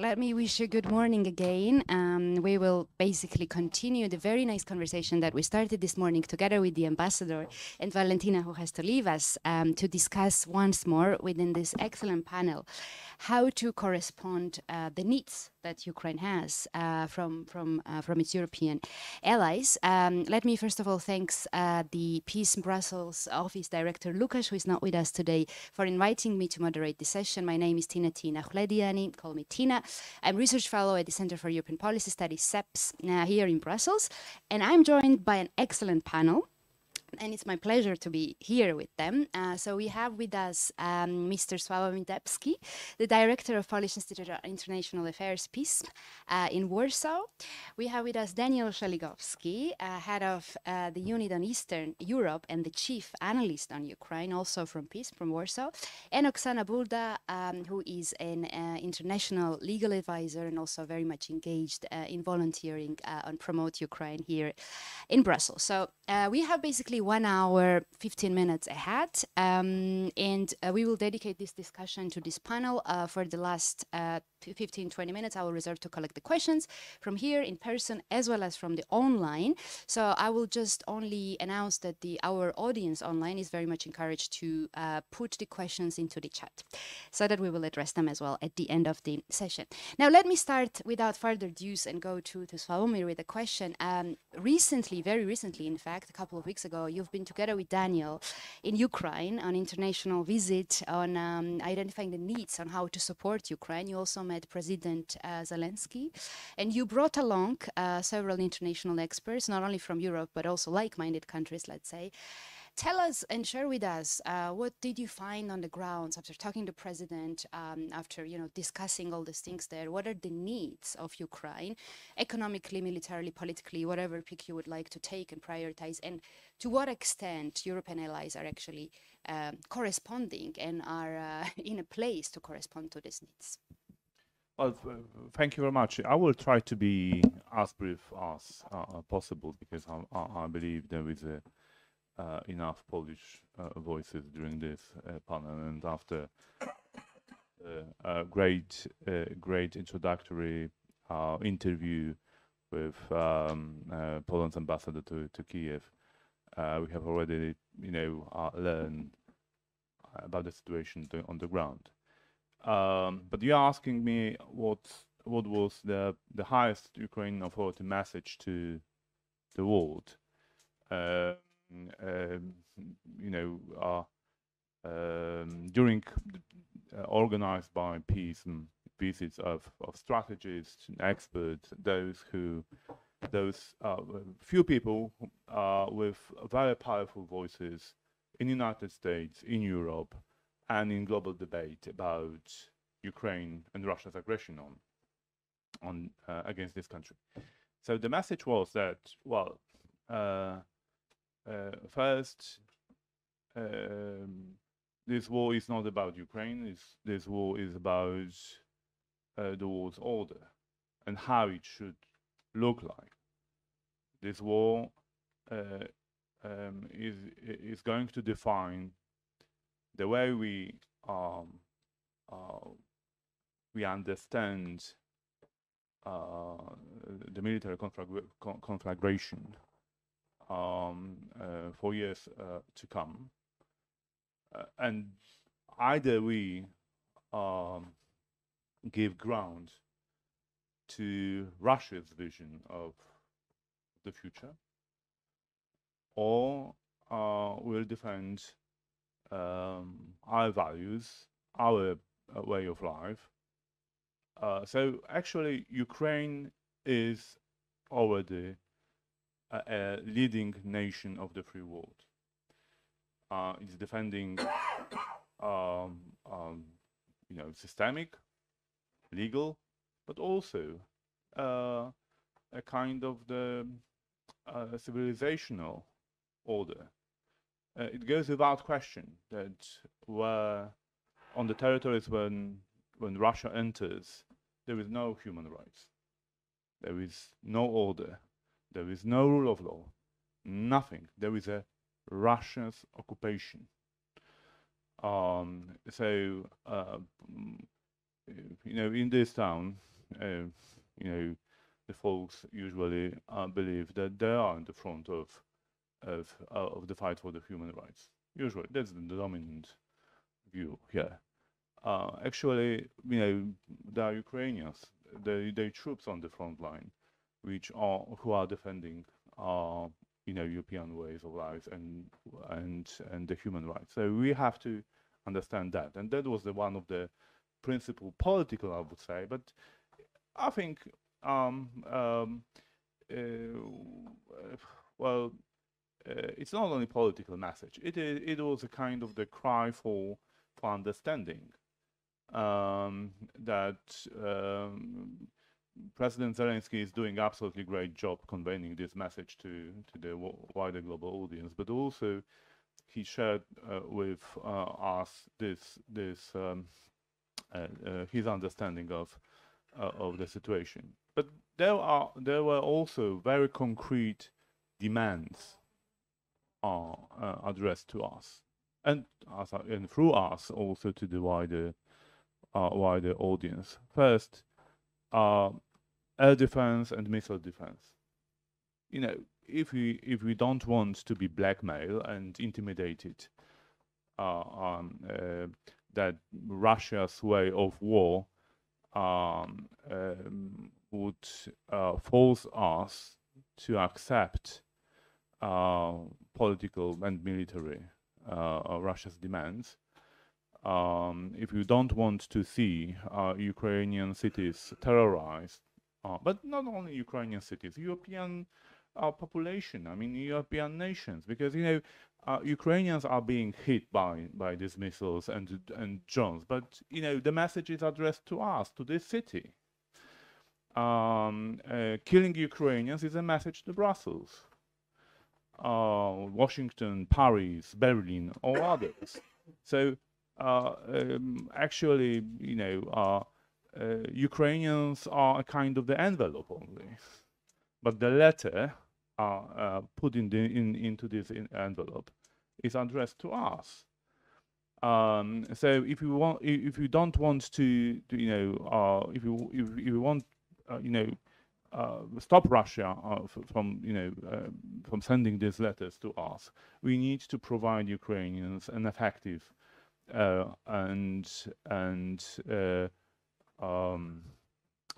let me wish you good morning again. We will basically continue the very nice conversation that we started this morning together with the ambassador and Valentina, who has to leave us, to discuss once more within this excellent panel how to correspond the needs that Ukraine has from its European allies. Let me first of all thanks the Peace Brussels Office Director Lukas, who is not with us today, for inviting me to moderate this session. My name is Tina Hlediani, call me Tina. I'm research fellow at the Center for European Policy Studies, CEPS, here in Brussels, and I'm joined by an excellent panel. And it's my pleasure to be here with them. So we have with us Mr. Sławomir Dębski, the Director of Polish Institute of International Affairs, Peace, in Warsaw. We have with us Daniel Szeligowski, Head of the Unit on Eastern Europe and the Chief Analyst on Ukraine, also from Peace, from Warsaw. And Oksana Bulda, who is an international legal advisor and also very much engaged in volunteering on Promote Ukraine here in Brussels. So we have basically 1 hour, 15 minutes ahead, and we will dedicate this discussion to this panel. For the last 15-20 minutes, I will reserve to collect the questions from here in person as well as from the online. So I will just only announce that our audience online is very much encouraged to put the questions into the chat so that we will address them as well at the end of the session. Now, let me start without further ado and go to Sławomir with a question. Recently, very recently, in fact, a couple of weeks ago, you've been together with Daniel in Ukraine on international visit on identifying the needs on how to support Ukraine. You also met President Zelensky, and you brought along several international experts, not only from Europe, but also like-minded countries, let's say. Tell us and share with us what did you find on the grounds after talking to the president, after discussing all these things there. What are the needs of Ukraine, economically, militarily, politically, whatever pick you would like to take and prioritize, and to what extent European allies are actually corresponding and are in a place to correspond to these needs? Well, thank you very much. I will try to be as brief as possible because I believe there is enough Polish voices during this panel, and after a great introductory interview with Poland's ambassador to Kyiv, we have already learned about the situation on the ground. But you're asking me what was the highest Ukrainian authority message to the world. During organized by Peace and visits of strategists and experts, those few people with very powerful voices in the United States, in Europe, and in global debate about Ukraine and Russia's aggression on against this country. So the message was that, well, first, this war is not about Ukraine. This war is about the war's order and how it should look like. This war is going to define the way we understand the military conflagration for years to come, and either we give ground to Russia's vision of the future, or we'll defend our values, our way of life. So actually, Ukraine is already a leading nation of the free world. It's defending, systemic, legal, but also a kind of the civilizational order. It goes without question that on the territories when Russia enters, there is no human rights, there is no order, there is no rule of law, nothing. There is a Russia's occupation. in this town, the folks usually believe that they are in the front of the fight for the human rights. Usually, that's the dominant view here. Actually, there are Ukrainians, the troops on the front line, who are defending, European ways of life and the human rights. So we have to understand that, and that was one of the principal political, I would say. But I think, well, it's not only political message. It was a kind of the cry for understanding, that President Zelensky is doing absolutely great job conveying this message to the wider global audience, but also he shared with us his understanding of the situation. But there were also very concrete demands addressed to us, and through us also to the wider audience. First, air defense and missile defense. If we don't want to be blackmailed and intimidated, that Russia's way of war would force us to accept political and military Russia's demands. If you don't want to see Ukrainian cities terrorized, but not only Ukrainian cities, European population, European nations, because Ukrainians are being hit by these missiles and drones, but the message is addressed to us, to this city. Killing Ukrainians is a message to Brussels, Washington, Paris, Berlin, or others. So actually, Ukrainians are a kind of the envelope only, but the letter put into this envelope is addressed to us. So if you don't want to if you want, stop Russia from sending these letters to us, we need to provide Ukrainians an effective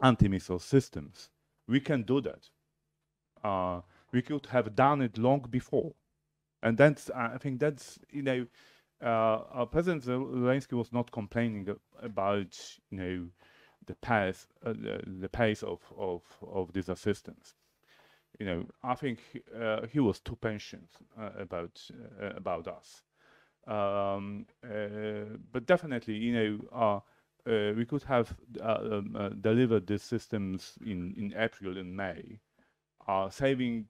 anti-missile systems. We can do that. We could have done it long before, and I think that's President Zelensky was not complaining about the pace of this assistance. I think he was too patient about us. But definitely, we could have delivered these systems in April and May, saving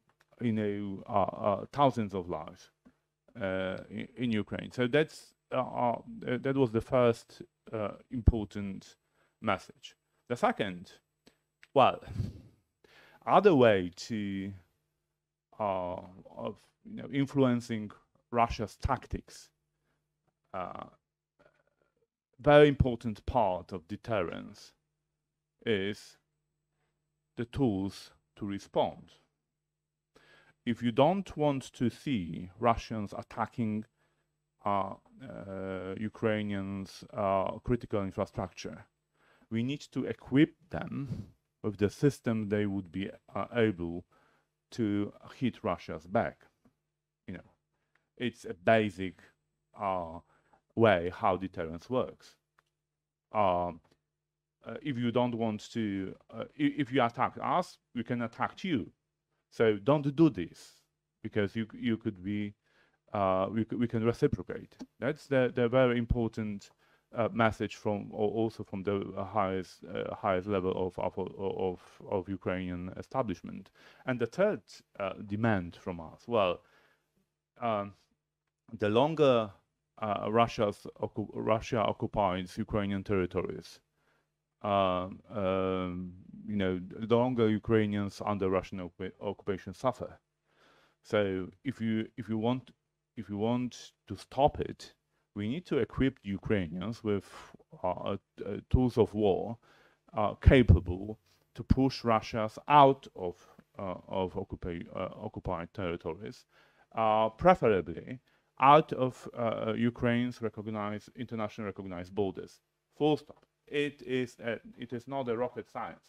thousands of lives in Ukraine. So that was the first important message. The second, other way to of influencing Russia's tactics, very important part of deterrence is the tools to respond. If you don't want to see Russians attacking Ukrainians' critical infrastructure, we need to equip them with the system they would be able to hit Russia's back. It's a basic way how deterrence works. If you don't want to, if you attack us, we can attack you. So don't do this, because you could be, we can reciprocate. That's the very important message also from the highest level of Ukrainian establishment. And the third demand from us, the longer Russia occupies Ukrainian territories, the longer Ukrainians under Russian occupation suffer. So if you want to stop it, We need to equip Ukrainians with tools of war capable to push Russia out of occupied territories, preferably out of Ukraine's internationally recognized borders. Full stop. It is not a rocket science.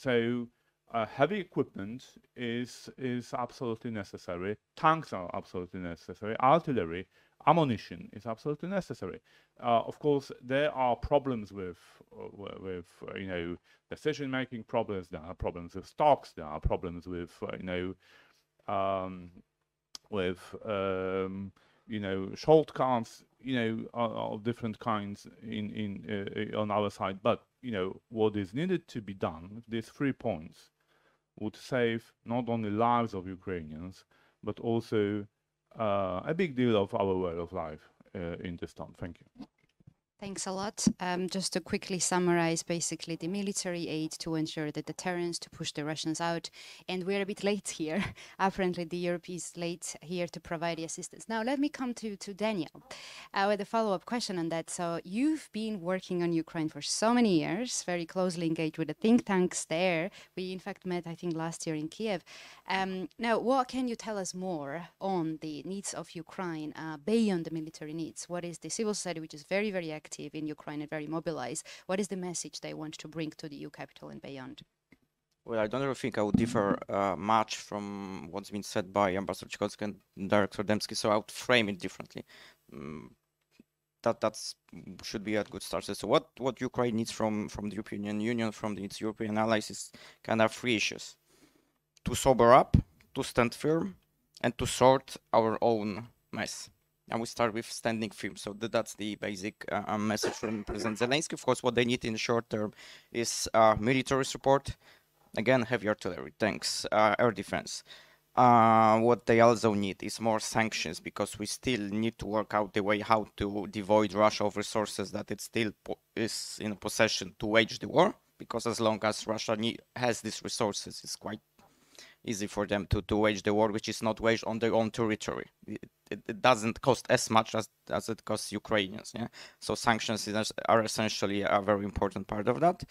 So heavy equipment is absolutely necessary. Tanks are absolutely necessary. Artillery, ammunition is absolutely necessary. Of course, there are problems with decision-making problems. There are problems with stocks. There are problems with shortcuts, of different kinds on our side. But what is needed to be done, these 3 points, would save not only lives of Ukrainians, but also a big deal of our way of life in this town. Thank you. Thanks a lot. Just to quickly summarize, basically the military aid to ensure the deterrence, to push the Russians out. And we're a bit late here. Apparently the Europe is late here to provide the assistance. Now let me come to Daniel with a follow-up question on that. So you've been working on Ukraine for so many years, very closely engaged with the think tanks there. We in fact met, I think, last year in Kyiv. Now, what can you tell us more on the needs of Ukraine beyond the military needs? What is the civil society, which is very, very active in Ukraine and very mobilized? What is the message they want to bring to the EU capital and beyond? Well, I don't really think I would differ much from what's been said by Ambassador Cichocki and Director Dembski, so I would frame it differently. That should be a good start. So what Ukraine needs from the European Union, from its European allies, is kind of 3 issues: to sober up, to stand firm, and to sort our own mess. And we start with standing firm. So that's the basic message from President Zelensky. Of course, what they need in the short term is military support. Again, heavy artillery, tanks, air defense. What they also need is more sanctions, because we still need to work out the way how to devoid Russia of resources that it still is in a possession to wage the war. Because as long as Russia has these resources, it's quite easy for them to wage the war, which is not waged on their own territory. It doesn't cost as much as it costs Ukrainians. Yeah, so sanctions are essentially a very important part of that.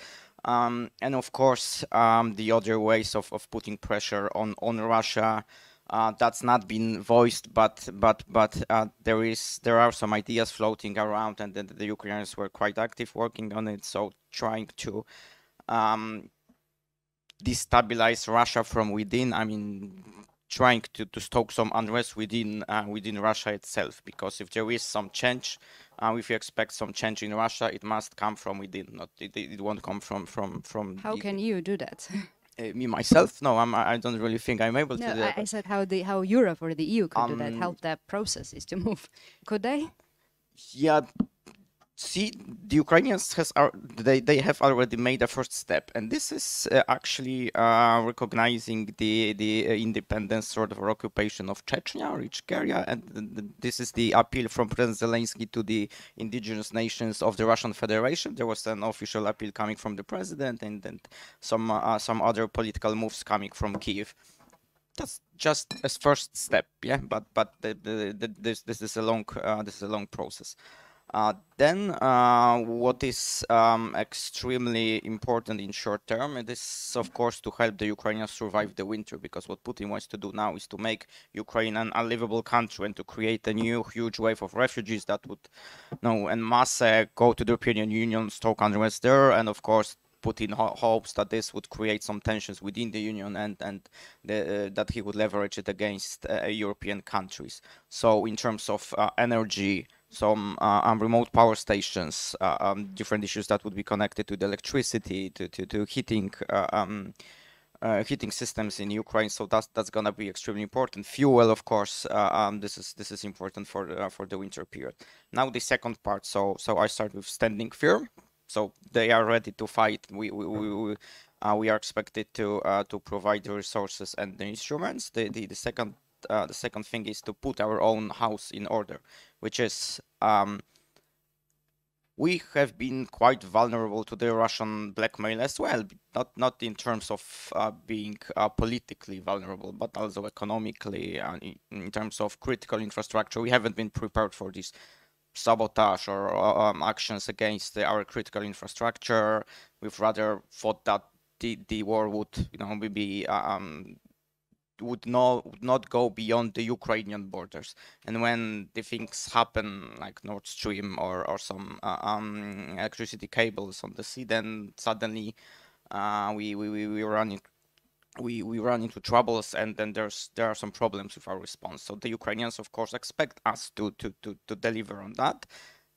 And of course, the other ways of putting pressure on Russia, that's not been voiced, but there are some ideas floating around, and then the Ukrainians were quite active working on it. So trying to destabilize Russia from within. I mean, trying to stoke some unrest within Russia itself, because if there is some change, if you expect some change in Russia, it must come from within. It won't come from. How can you do that? Me myself? No, I don't really think I'm able to do that. I said how Europe or the EU could do that, help that processes to move. Could they? Yeah. See, the Ukrainians they have already made a first step, and this is actually recognizing the independence sort of occupation of Chechnya or Ichkeria, and this is the appeal from President Zelensky to the indigenous nations of the Russian Federation. There was an official appeal coming from the president, and then some other political moves coming from Kyiv. That's just a first step, yeah. But this is a long process. Then what is extremely important in short term, it is of course to help the Ukrainians survive the winter, because what Putin wants to do now is to make Ukraine an unlivable country and to create a new huge wave of refugees that would en masse go to the European Union, stoke unrest there, and of course Putin hopes that this would create some tensions within the Union and that he would leverage it against European countries. So in terms of energy, some remote power stations, different issues that would be connected to the electricity, to heating systems in Ukraine. So that's gonna be extremely important. Fuel, of course, this is important for the winter period. Now the second part. So I start with standing firm. So they are ready to fight. We are expected to provide the resources and the instruments. The second thing is to put our own house in order, which is we have been quite vulnerable to the Russian blackmail as well. Not in terms of being politically vulnerable, but also economically, in terms of critical infrastructure. We haven't been prepared for this sabotage or actions against our critical infrastructure. We've rather thought that the war would, would not go beyond the Ukrainian borders. And when the things happen like Nord Stream or some electricity cables on the sea, then suddenly we run into troubles, and then there are some problems with our response. So the Ukrainians, of course, expect us to deliver on that.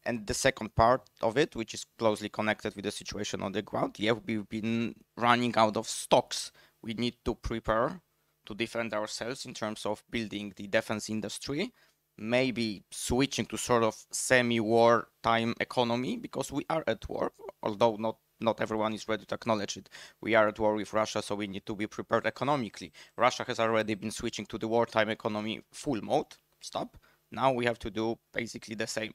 And the second part of it, which is closely connected with the situation on the ground, yeah, we've been running out of stocks. We need to prepare to defend ourselves in terms of building the defense industry, maybe switching to sort of semi-war time economy, because we are at war, although not everyone is ready to acknowledge it. We are at war with Russia, so we need to be prepared economically. Russia has already been switching to the wartime economy full mode, stop. Now we have to do basically the same.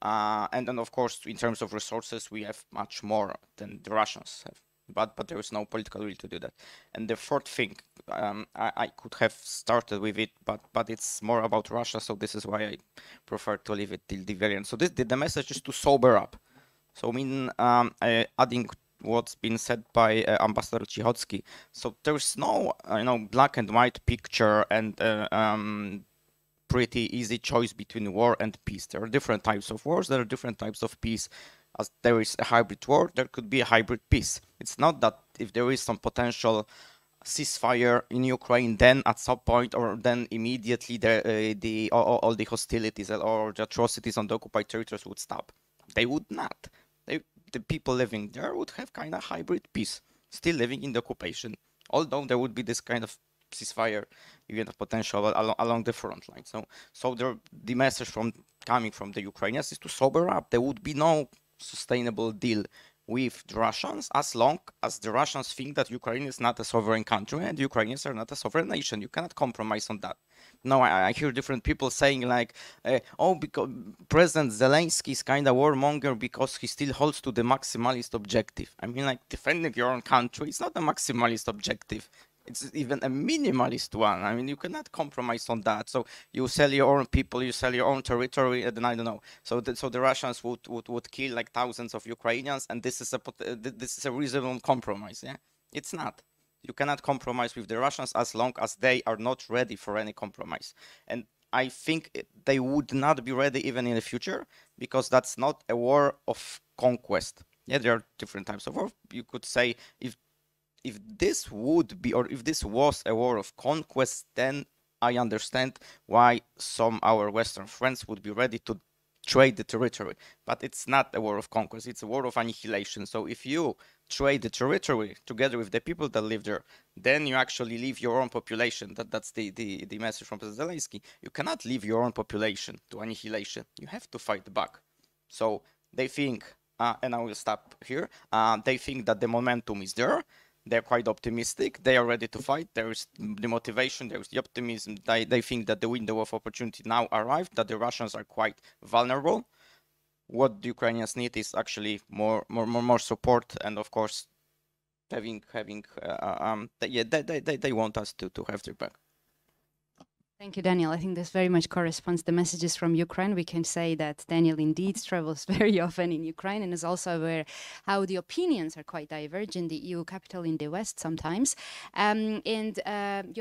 And then, of course, in terms of resources, we have much more than the Russians have. But there is no political will to do that. And the fourth thing, I could have started with it, but it's more about Russia, so this is why I prefer to leave it till the very end. So the message is to sober up. So I mean, adding what's been said by Ambassador Cichocki. So there's no black and white picture and pretty easy choice between war and peace. There are different types of wars. There are different types of peace. As there is a hybrid war, there could be a hybrid peace. It's not that if there is some potential ceasefire in Ukraine, then at some point or then immediately all the hostilities or the atrocities on the occupied territories would stop. They would not. The people living there would have kind of hybrid peace, still living in the occupation, although there would be this kind of ceasefire, even of potential along the front line. So the message coming from the Ukrainians is to sober up. There would be no sustainable deal with the Russians as long as the Russians think that Ukraine is not a sovereign country and the Ukrainians are not a sovereign nation. You cannot compromise on that. No, I hear different people saying like, because President Zelensky is kind of warmonger because he still holds to the maximalist objective. I mean, like, defending your own country is not a maximalist objective. It's even a minimalist one. I mean, you cannot compromise on that. So you sell your own people, you sell your own territory, and then I don't know. So the Russians would kill like thousands of Ukrainians, and this is a reasonable compromise. Yeah, it's not. You cannot compromise with the Russians as long as they are not ready for any compromise. And I think they would not be ready even in the future, because that's not a war of conquest. Yeah, there are different types of war. You could say if this would be, or if this was a war of conquest, then I understand why some our Western friends would be ready to trade the territory. But it's not a war of conquest, it's a war of annihilation. So if you trade the territory together with the people that live there, then you actually leave your own population. That's the message from President Zelensky. You cannot leave your own population to annihilation. You have to fight back. So they think, and I will stop here, they think that the momentum is there. They're quite optimistic. They are ready to fight. There is the motivation. There is the optimism. They think that the window of opportunity now arrived, that the Russians are quite vulnerable. What the Ukrainians need is actually more support, and of course, they want us to have their back. Thank you, Daniel. I think this very much corresponds to the messages from Ukraine. We can say that Daniel indeed travels very often in Ukraine and is also aware how the opinions are quite divergent in the EU capital in the West sometimes. You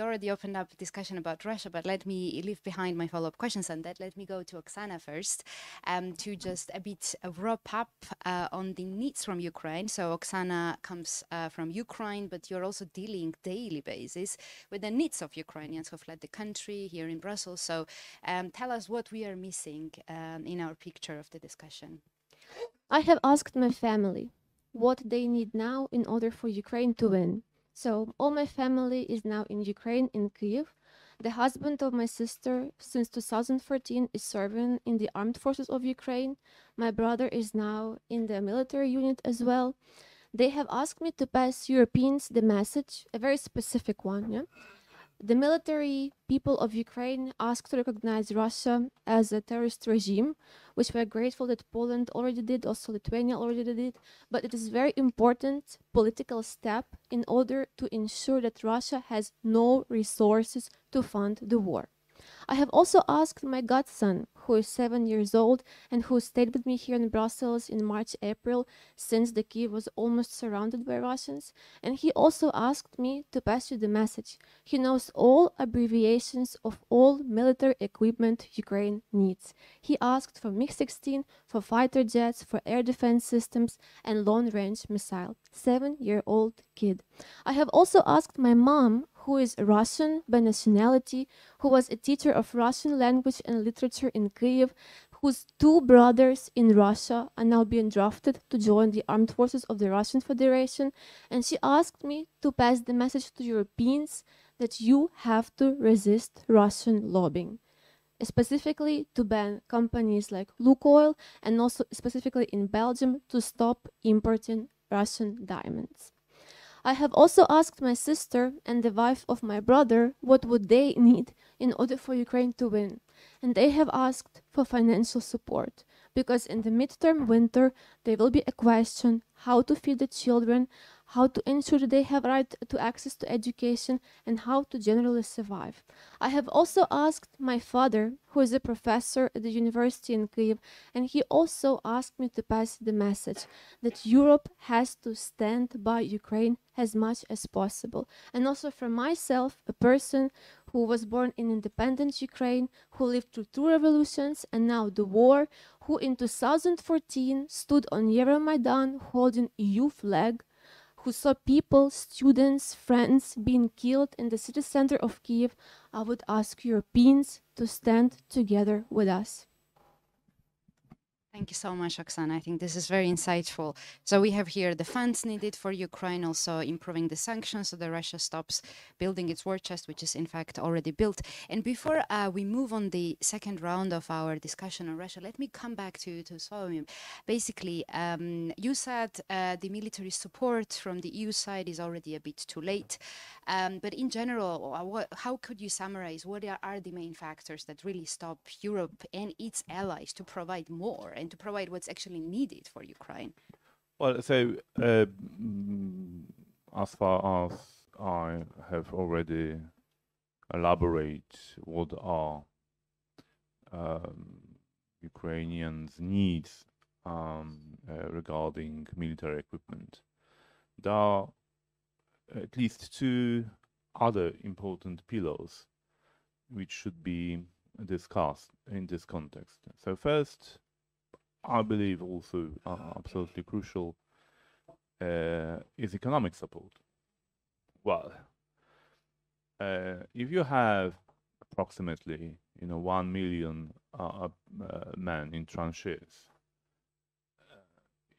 already opened up a discussion about Russia, but let me leave behind my follow-up questions on that. Let me go to Oksana first to just a bit wrap up on the needs from Ukraine. So Oksana comes from Ukraine, but you're also dealing daily basis with the needs of Ukrainians who fled the country here in Brussels. So tell us what we are missing in our picture of the discussion. I have asked my family what they need now in order for Ukraine to win. So all my family is now in Ukraine, in Kyiv. The husband of my sister since 2014 is serving in the armed forces of Ukraine. My brother is now in the military unit as well. They have asked me to pass Europeans the message, a very specific one, yeah? the military people of Ukraine asked to recognize Russia as a terrorist regime, which we're grateful that Poland already did, also Lithuania already did it, but it is a very important political step in order to ensure that Russia has no resources to fund the war. I have also asked my godson, who is 7 years old and who stayed with me here in Brussels in March, April, since the Kyiv was almost surrounded by Russians, and he also asked me to pass you the message. He knows all abbreviations of all military equipment Ukraine needs. He asked for MiG-16, for fighter jets, for air defense systems, and long-range missile. 7-year-old kid. I have also asked my mom, who is Russian by nationality, who was a teacher of Russian language and literature in Kyiv, whose 2 brothers in Russia are now being drafted to join the armed forces of the Russian Federation, and she asked me to pass the message to Europeans that you have to resist Russian lobbying, specifically to ban companies like Lukoil, and also specifically in Belgium to stop importing Russian diamonds. I have also asked my sister and the wife of my brother what would they need in order for Ukraine to win. And they have asked for financial support, because in the midterm winter there will be a question how to feed the children, how to ensure that they have right to access to education, and how to generally survive. I have also asked my father, who is a professor at the university in Kyiv, and he also asked me to pass the message that Europe has to stand by Ukraine as much as possible. And also for myself, a person who was born in independent Ukraine, who lived through 2 revolutions and now the war, who in 2014 stood on Euromaidan holding EU flag, who saw people, students, friends being killed in the city center of Kyiv, I would ask Europeans to stand together with us. Thank you so much, Oksana. I think this is very insightful. So we have here the funds needed for Ukraine, also improving the sanctions so that Russia stops building its war chest, which is in fact already built. And before we move on the second round of our discussion on Russia, let me come back to Sławomir. Basically, you said the military support from the EU side is already a bit too late. But in general, how could you summarize what are the main factors that really stop Europe and its allies to provide more and to provide what's actually needed for Ukraine? Well, so as far as I have already elaborated what are Ukrainians' needs regarding military equipment, there are at least 2 other important pillars which should be discussed in this context. So first, I believe also absolutely crucial is economic support. Well, if you have approximately 1 million men in tranches,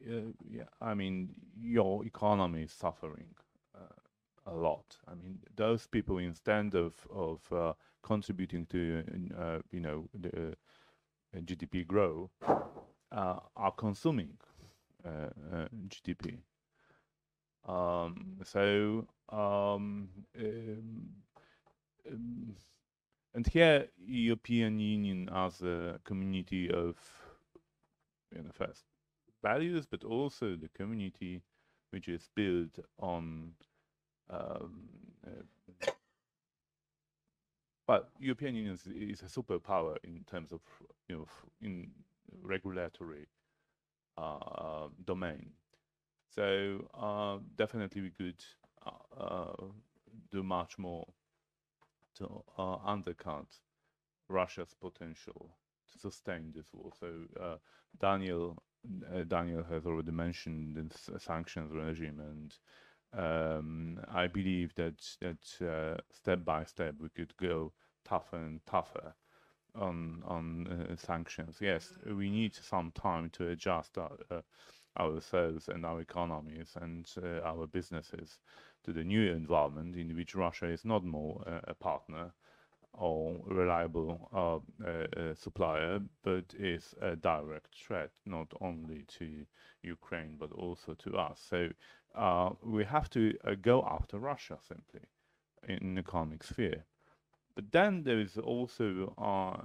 yeah, I mean your economy is suffering a lot. I mean those people, instead of contributing to the GDP growth, are consuming GDP. And here, European Union as a community of first values, but also the community which is built on but European Union is a superpower in terms of in regulatory domain. So definitely we could do much more to undercut Russia's potential to sustain this war. So Daniel has already mentioned this sanctions regime, and I believe that step by step we could go tougher and tougher on sanctions. Yes, we need some time to adjust ourselves and our economies and our businesses to the new environment in which Russia is not more a partner or reliable supplier, but is a direct threat not only to Ukraine but also to us. So we have to go after Russia simply in the economic sphere. But then there is also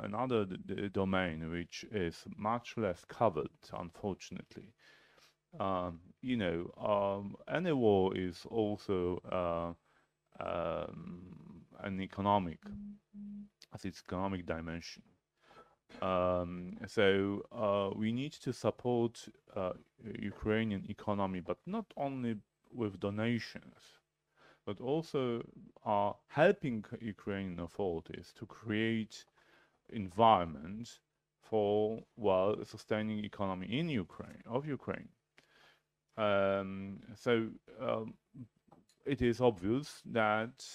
another domain which is much less covered, unfortunately. Any war is also an economic, as its economic dimension. So we need to support Ukrainian economy, but not only with donations, but also helping Ukrainian authorities to create environment for sustaining economy in Ukraine, of Ukraine. So it is obvious that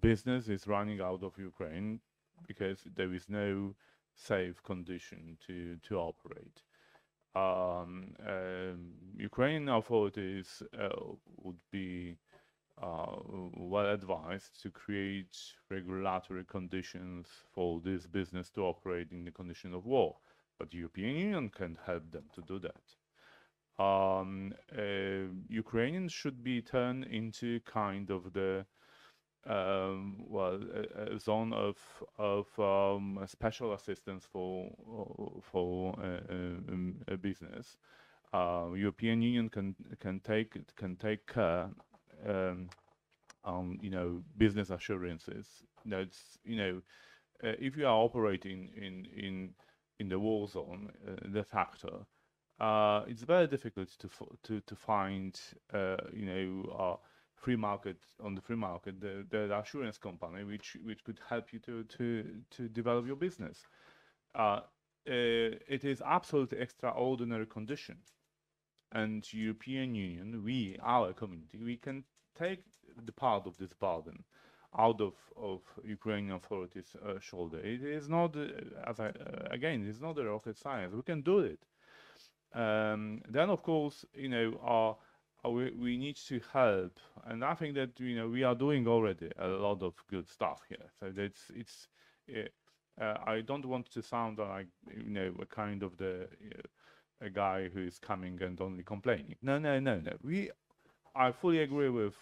business is running out of Ukraine because there is no safe condition to operate. Ukrainian authorities would be well advised to create regulatory conditions for this business to operate in the condition of war, but the European Union can help them to do that. Ukrainians should be turned into kind of the a zone of special assistance for a business. European Union can take care on business assurances. That's if you are operating in the war zone de facto, it's very difficult to find free market on the free market the assurance company which could help you to develop your business. It is absolutely extraordinary condition, and European Union, our community, we can take the part of this burden out of Ukrainian authorities' shoulder. It is not, again, it's not a rocket science. We can do it. Then, of course, we need to help, and I think that we are doing already a lot of good stuff here. So it's I don't want to sound like a kind of a guy who is coming and only complaining. No. I fully agree with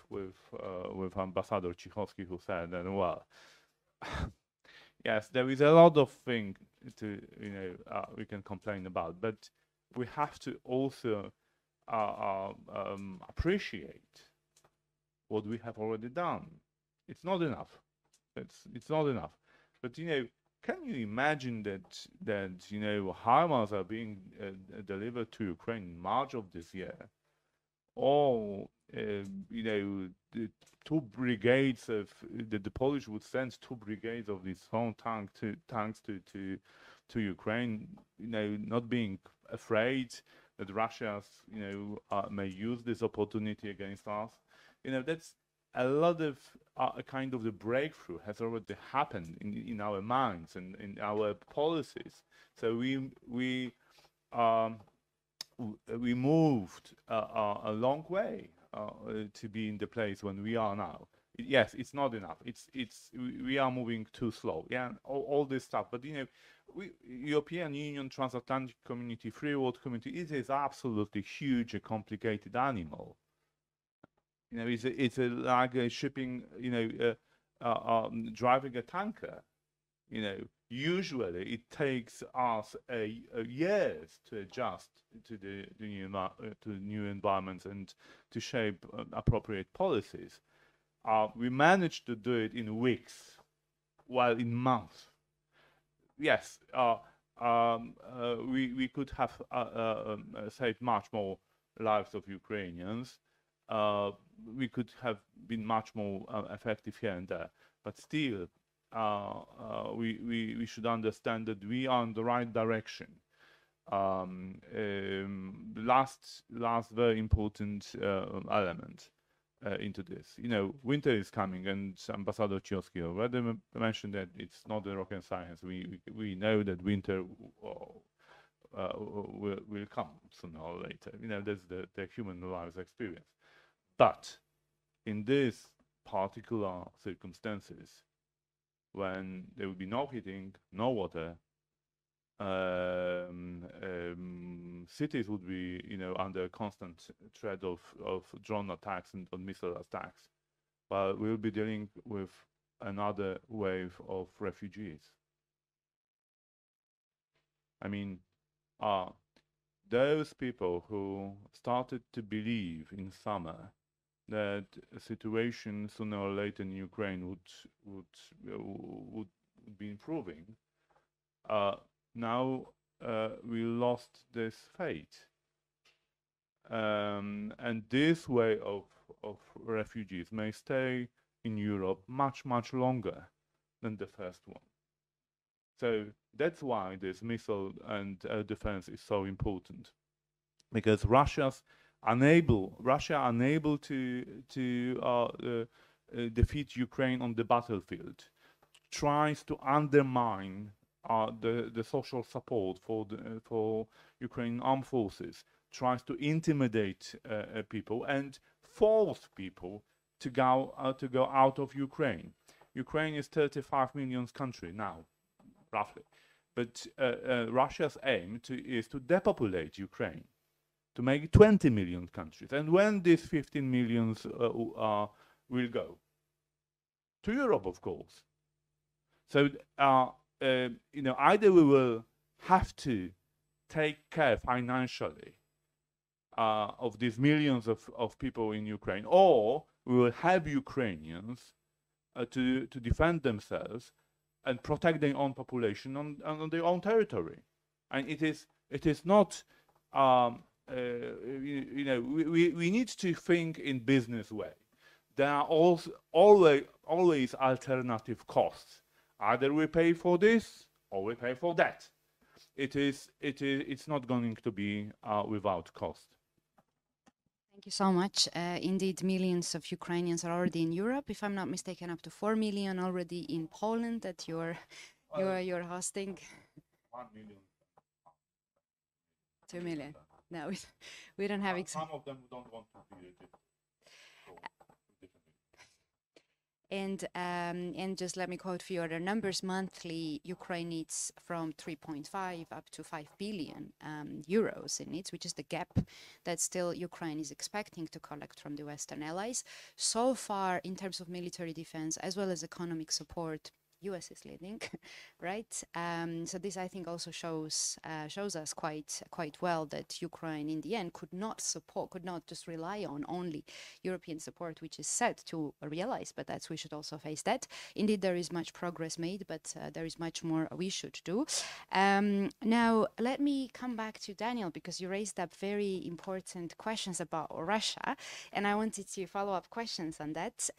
Ambassador Cichocki, who said that yes, there is a lot of things to we can complain about, but we have to also appreciate what we have already done. It's not enough. It's not enough. But can you imagine that HIMARS are being delivered to Ukraine in March of this year? Or the two brigades of the Polish would send 2 brigades of these own tanks to Ukraine, not being afraid that Russia, may use this opportunity against us. That's a lot of a kind of the breakthrough has already happened in our minds and in our policies. So we moved a long way to be in the place when we are now. Yes, it's not enough. We are moving too slow. Yeah, all this stuff. But European Union, transatlantic community, free world community, it is absolutely huge, a complicated animal. It's like a shipping, driving a tanker. Usually it takes us years to adjust to the new environments and to shape appropriate policies. We managed to do it in weeks, while in months. Yes, we could have saved much more lives of Ukrainians. We could have been much more effective here and there, but still, we should understand that we are in the right direction. Last very important element into this. Winter is coming, and Ambassador Cichocki already mentioned that it's not a rocket science. We know that winter will come sooner or later. That's the human lives experience. But in these particular circumstances, when there will be no heating, no water, cities would be, under constant threat of drone attacks and missile attacks. but we'll be dealing with another wave of refugees. I mean, those people who started to believe in summer that a situation sooner or later in Ukraine would be improving, now we lost this faith. And this way of refugees may stay in Europe much, much longer than the first one. So that's why this missile and defense is so important, because Russia unable to defeat Ukraine on the battlefield, tries to undermine the social support for Ukrainian armed forces, tries to intimidate people and force people to go out of Ukraine. Ukraine is 35 million country now, roughly, but Russia's aim is to depopulate Ukraine, to make it 20 million countries. And when these 15 millions will go? To Europe, of course. So, either we will have to take care financially of these millions of people in Ukraine, or we will have Ukrainians to defend themselves and protect their own population on their own territory. And it is not, we need to think in business way. There are also always alternative costs. Either we pay for this or we pay for that. It's not going to be without cost. Thank you so much. Indeed, millions of Ukrainians are already in Europe. If I'm not mistaken, up to 4 million already in Poland that you're hosting. 1 million. 2 million. No, we don't have Some of them don't want to be and just let me quote a few other numbers. Monthly, Ukraine needs from 3.5 up to 5 billion euros in needs, which is the gap that still Ukraine is expecting to collect from the Western allies. So far, in terms of military defense as well as economic support, US is leading, right? So this, I think, also shows us quite well that Ukraine, in the end, could not just rely on only European support, which is set to realize. But we should also face that. Indeed, there is much progress made, but there is much more we should do. Now, let me come back to Daniel, because you raised up very important questions about Russia, and I wanted to follow up questions on that.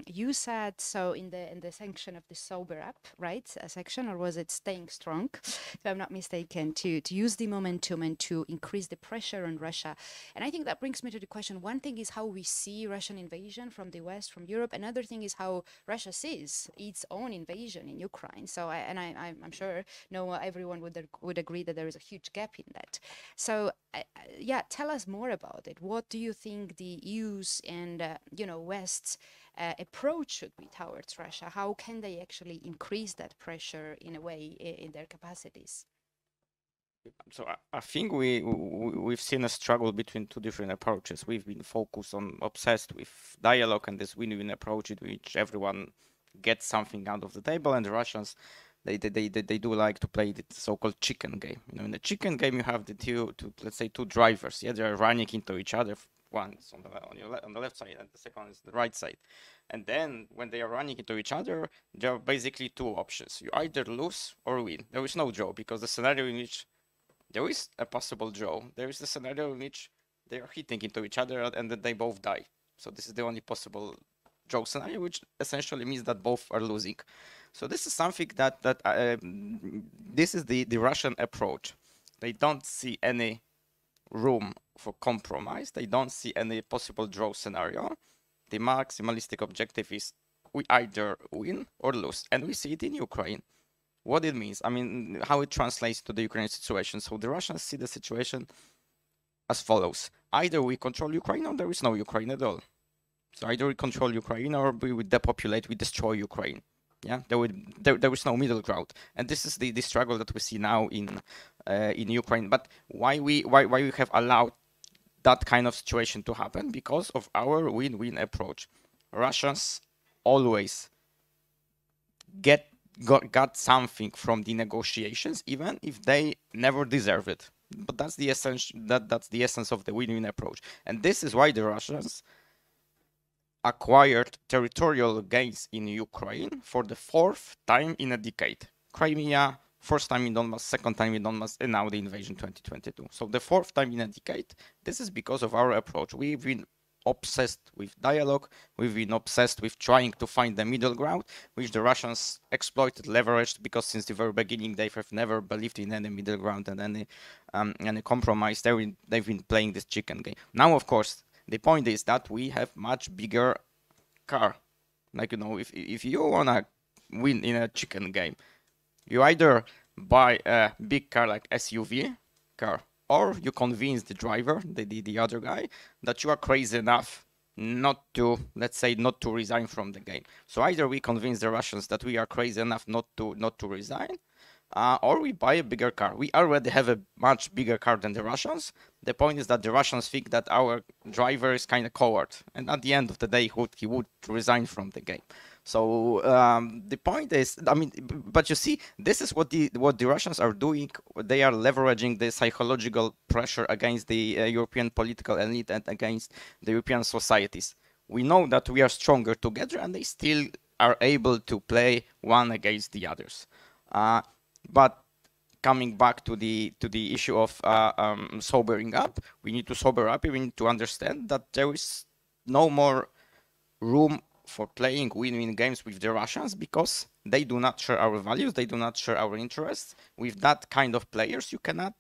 You said so in the section of the sober up, right, a section, or was it staying strong, if I'm not mistaken, to use the momentum and to increase the pressure on Russia. And I think that brings me to the question. One thing is how we see Russian invasion from the West, from Europe. Another thing is how Russia sees its own invasion in Ukraine. So I'm sure everyone would agree that there is a huge gap in that. So yeah, tell us more about it. What do you think the EU's and West's approach should be towards Russia? How can they actually increase that pressure in a way in their capacities? So I think we've seen a struggle between two different approaches. We've been obsessed with dialogue and this win-win approach in which everyone gets something out of the table, and the Russians, they do like to play the so-called chicken game. In the chicken game you have the two drivers. Yeah, they're running into each other. One is on the left side, and the second is the right side. And then when they are running into each other, there are basically two options. You either lose or win. There is no draw, because the scenario in which there is a possible draw, there is the scenario in which they are hitting into each other and then they both die. So this is the only possible draw scenario, which essentially means that both are losing. So this is something that this is the Russian approach. They don't see any room for compromise. They don't see any possible draw scenario. The maximalistic objective is we either win or lose, and we see it in Ukraine. What it means, I mean, how it translates to the Ukrainian situation. So the Russians see the situation as follows: either we control Ukraine or there is no Ukraine at all. So either we control Ukraine or we would depopulate, we destroy Ukraine. Yeah, there is no middle ground, and this is the struggle that we see now in Ukraine. But why we have allowed that kind of situation to happen? Because of our win-win approach. Russians always got something from the negotiations, even if they never deserve it. But that's the essence. That's the essence of the win-win approach, and this is why the Russians acquired territorial gains in Ukraine for the 4th time in a decade. Crimea, first time in Donbass, second time in Donbass, and now the invasion 2022. So the 4th time in a decade. This is because of our approach. We've been obsessed with dialogue. We've been obsessed with trying to find the middle ground, which the Russians exploited, leveraged, because since the very beginning they have never believed in any middle ground and any compromise. They've been playing this chicken game. Now, of course, the point is that we have much bigger car. Like, you know, if you wanna win in a chicken game, you either buy a big car like SUV car, or you convince the driver, the other guy, that you are crazy enough not to, let's say, not to resign from the game. So either we convince the Russians that we are crazy enough not to resign, or we buy a bigger car. We already have a much bigger car than the Russians. The point is that the Russians think that our driver is kind of coward, and at the end of the day, he would resign from the game. So the point is, I mean, but you see, this is what the Russians are doing. They are leveraging the psychological pressure against the European political elite and against the European societies. We know that we are stronger together, and they still are able to play one against the others. But coming back to the issue of sobering up, we need to sober up. We need to understand that there is no more room for playing win-win games with the Russians, because they do not share our values, they do not share our interests. With that kind of players, you cannot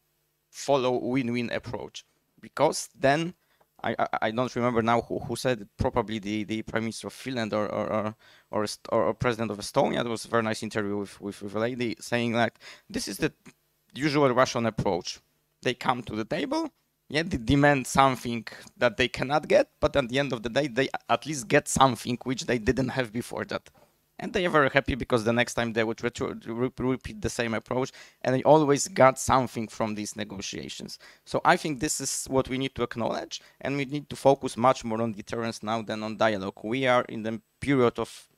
follow win-win approach, because then I don't remember now who said it, probably the Prime Minister of Finland or President of Estonia. It was a very nice interview with a lady saying, like, this is the usual Russian approach. They come to the table, yeah, they demand something that they cannot get, but at the end of the day, they at least get something which they didn't have before that. And they are very happy, because the next time they would repeat the same approach, and they always got something from these negotiations. So I think this is what we need to acknowledge, and we need to focus much more on deterrence now than on dialogue. We are in the period of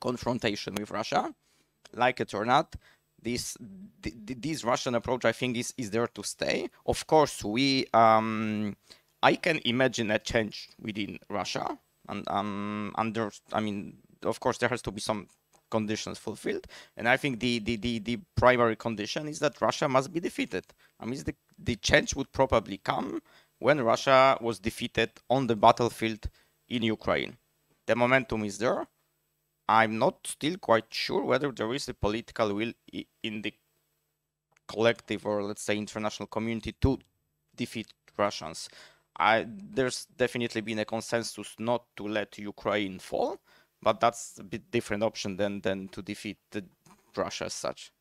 confrontation with Russia, like it or not. This Russian approach, I think, is there to stay. Of course, I can imagine a change within Russia, and of course, there has to be some conditions fulfilled, and I think the primary condition is that Russia must be defeated. I mean, the change would probably come when Russia was defeated on the battlefield in Ukraine. The momentum is there. I'm not still quite sure whether there is a political will in the collective, or let's say international community, to defeat Russians. There's definitely been a consensus not to let Ukraine fall, but that's a bit different option than to defeat Russia as such.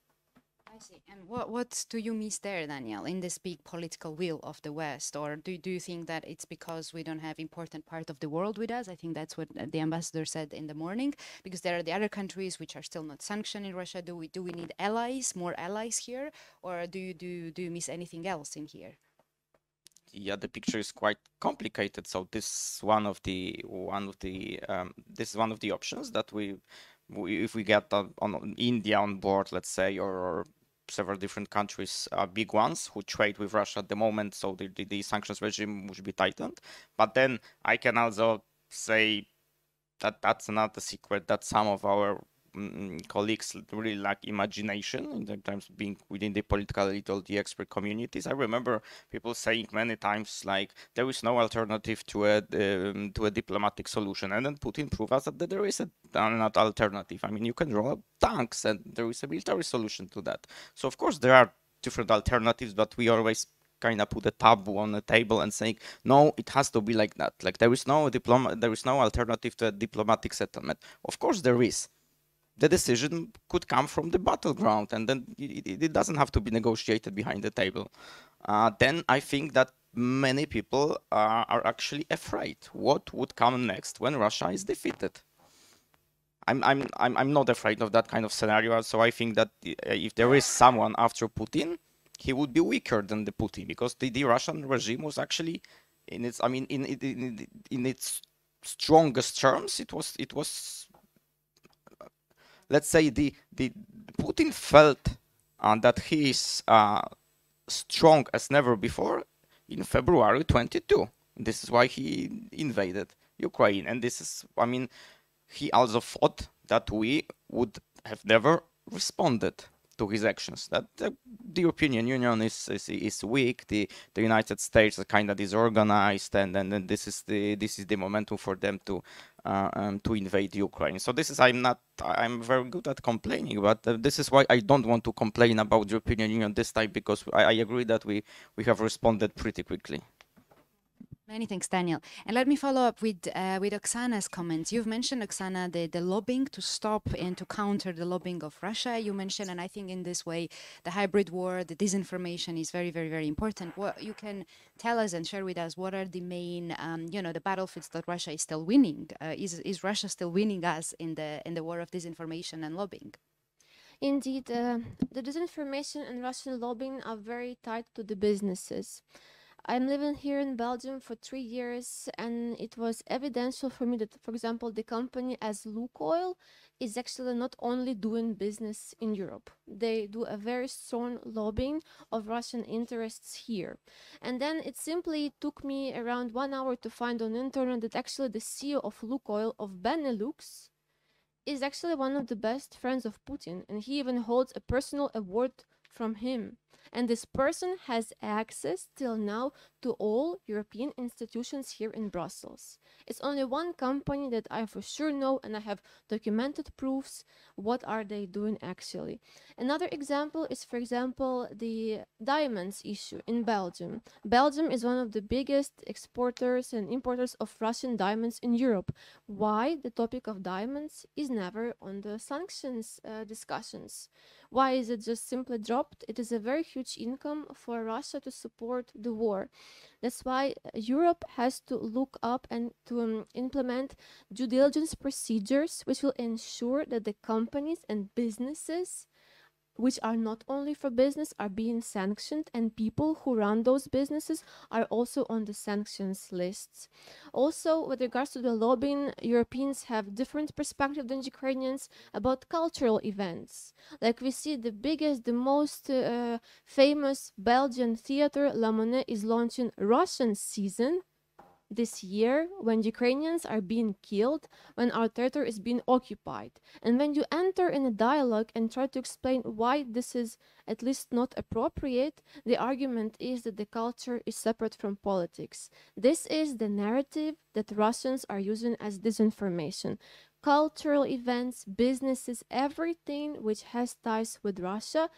I see. And what do you miss there, Daniel, in this big political will of the West? Or do you think that it's because we don't have important part of the world with us? I think that's what the ambassador said in the morning, because there are the other countries which are still not sanctioned in Russia. Do we need allies, more allies here? Or do you miss anything else in here? Yeah, the picture is quite complicated. So this is one of the options that we if we get on India on board, let's say, or several different countries, big ones who trade with Russia at the moment, so the sanctions regime would be tightened. But then I can also say that that's not a secret that some of our colleagues really lack imagination in terms of being within the political elite or the expert communities. I remember people saying many times, like, there is no alternative to a diplomatic solution, and then Putin proved us that there is an alternative. I mean, you can draw tanks, and there is a military solution to that. So of course there are different alternatives, but we always kind of put a taboo on the table and saying, no, it has to be like that. Like, there is no alternative to a diplomatic settlement. Of course there is. The decision could come from the battleground, and then it doesn't have to be negotiated behind the table. Then I think that many people are actually afraid what would come next when Russia is defeated. I'm not afraid of that kind of scenario. So I think that if there is someone after Putin, he would be weaker than the Putin, because the Russian regime was actually in its strongest terms. It was let's say the Putin felt that he is strong as never before in February 22. This is why he invaded Ukraine, and this is, I mean, he also thought that we would have never responded to his actions. That the European Union is weak. The United States are kind of disorganized, and then this is the momentum for them to invade Ukraine. So this is, I'm very good at complaining, but this is why I don't want to complain about the European Union this time, because I agree that we have responded pretty quickly. Many thanks, Daniel. And let me follow up with Oksana's comments. You've mentioned, Oksana, the lobbying to stop and to counter the lobbying of Russia. You mentioned, and I think in this way, the hybrid war, the disinformation is very, very, very important. What you can tell us and share with us, what are the main, the battlefields that Russia is still winning? Is Russia still winning us in the war of disinformation and lobbying? Indeed, the disinformation and Russian lobbying are very tied to the businesses. I'm living here in Belgium for 3 years, and it was evidential for me that, for example, the company as Lukoil is actually not only doing business in Europe. They do a very strong lobbying of Russian interests here. And then it simply took me around 1 hour to find on the internet that actually the CEO of Lukoil of Benelux is actually one of the best friends of Putin, and he even holds a personal award from him. And this person has access till now to all European institutions here in Brussels. It's only one company that I for sure know, and I have documented proofs. What are they doing actually? Another example is, for example, the diamonds issue in Belgium. Belgium is one of the biggest exporters and importers of Russian diamonds in Europe. Why the topic of diamonds is never on the sanctions discussions? Why is it just simply dropped? It is a very huge income for Russia to support the war. That's why Europe has to look up and to implement due diligence procedures which will ensure that the companies and businesses which are not only for business are being sanctioned, and people who run those businesses are also on the sanctions lists. Also, with regards to the lobbying, Europeans have different perspective than Ukrainians about cultural events. Like we see the biggest, the most famous Belgian theater, La Monnaie, is launching Russian season this year when Ukrainians are being killed, when our territory is being occupied. And when you enter in a dialogue and try to explain why this is at least not appropriate, the argument is that the culture is separate from politics. This is the narrative that Russians are using as disinformation. Cultural events, businesses, everything which has ties with Russia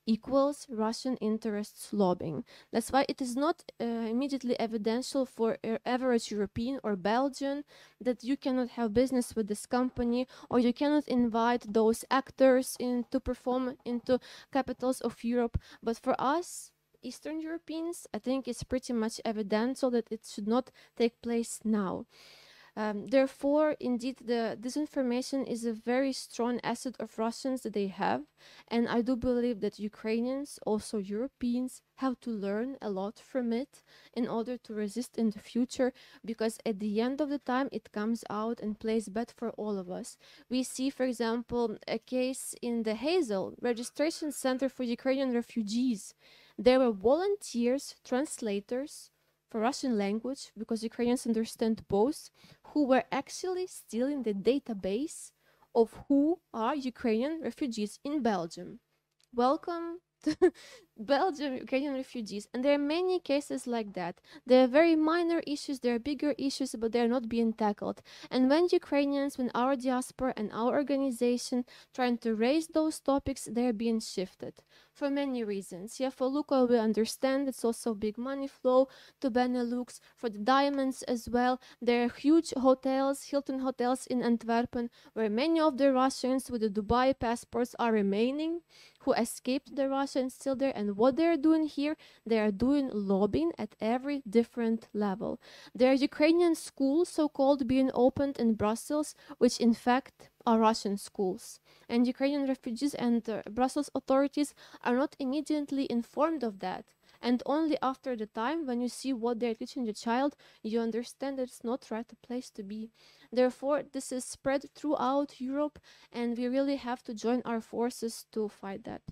equals Russian interests lobbying. That's why it is not immediately evidential for average European or Belgian that you cannot have business with this company, or you cannot invite those actors to perform into capitals of Europe. But for us, Eastern Europeans, I think it's pretty much evidential that it should not take place now. Therefore, indeed, the disinformation is a very strong asset of Russians that they have, and I do believe that Ukrainians, also Europeans, have to learn a lot from it in order to resist in the future, because at the end of the time it comes out and plays bad for all of us. We see, for example, a case in the Hazel Registration Center for Ukrainian Refugees. There were volunteers, translators, for Russian language, because Ukrainians understand both, who were actually stealing the database of who are Ukrainian refugees in Belgium. Welcome to Belgium, Ukrainian refugees. And there are many cases like that. There are very minor issues, there are bigger issues, but they're not being tackled. And when Ukrainians, when our diaspora and our organization trying to raise those topics, they're being shifted for many reasons. Yeah, for Lukoil, we understand it's also big money flow to Benelux. For the diamonds as well, there are huge hotels, Hilton hotels in Antwerp, where many of the Russians with the Dubai passports are remaining, who escaped the Russia and still there. And what they're doing here, they are doing lobbying at every different level. There are Ukrainian schools, so-called, being opened in Brussels, which in fact are Russian schools. And Ukrainian refugees and Brussels authorities are not immediately informed of that. And only after the time when you see what they're teaching the child, you understand that it's not right a place to be. Therefore, this is spread throughout Europe, and we really have to join our forces to fight that.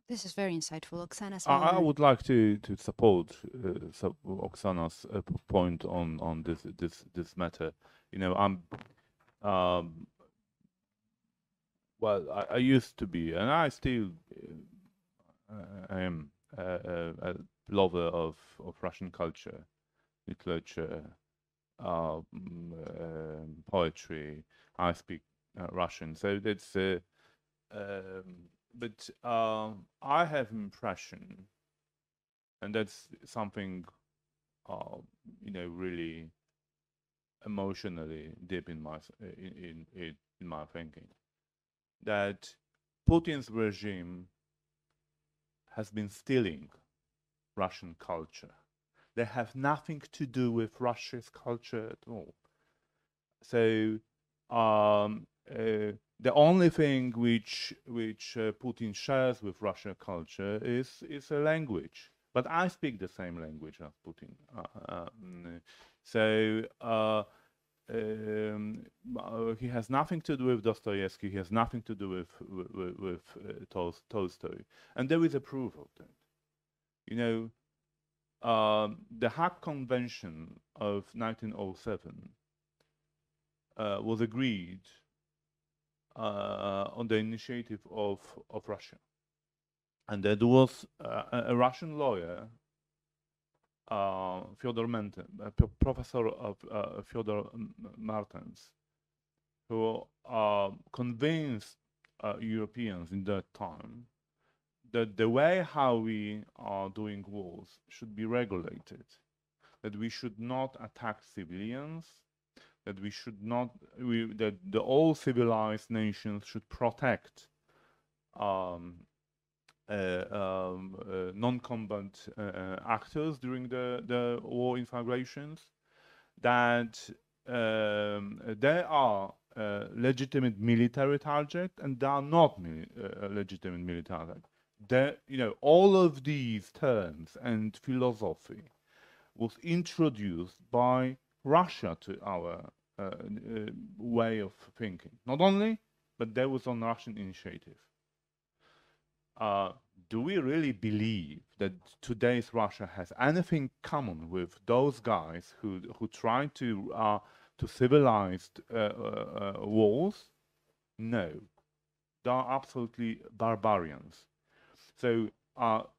This is very insightful. Oksana, I would like to support Oksana's point on this matter. You know, well, I used to be, and I still I am a lover of Russian culture, literature, poetry. I speak Russian, so that's. But I have impression, and that's something, you know, really emotionally deep in my in my thinking, that Putin's regime has been stealing Russian culture. They have nothing to do with Russia's culture at all. So the only thing which Putin shares with Russian culture is a language. But I speak the same language as Putin. He has nothing to do with Dostoevsky. He has nothing to do with Tolstoy, and there is a proof of that. You know, the Hague Convention of 1907 was agreed on the initiative of Russia, and there was a Russian lawyer, Fyodor Professor of Fyodor Martens, who convinced Europeans in that time that the way how we are doing wars should be regulated, that we should not attack civilians, that we should not, that the all civilized nations should protect non-combat actors during the war inflagrations, that they are legitimate military target and they are not legitimate military target. You know, all of these terms and philosophy was introduced by Russia to our way of thinking. Not only, but there was on Russian initiative. Do we really believe that today's Russia has anything common with those guys who try to civilize wars? No, they are absolutely barbarians. So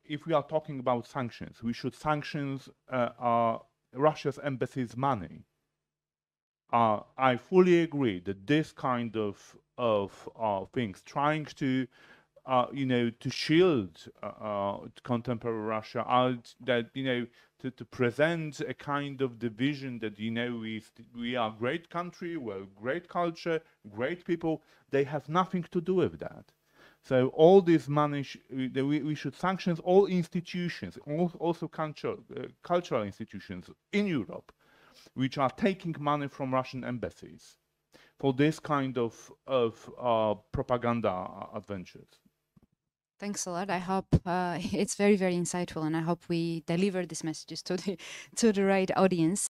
if we are talking about sanctions, we should sanctions Russia's embassy's money. I fully agree that this kind of things, trying to you know, to shield contemporary Russia out, that, you know, to present a kind of division that, you know, we are a great country, we're great culture, great people, they have nothing to do with that. So all this money, we should sanction all institutions, also cultural institutions in Europe, which are taking money from Russian embassies for this kind of propaganda adventures. Thanks a lot. I hope it's very, very insightful, and I hope we deliver these messages to the right audience.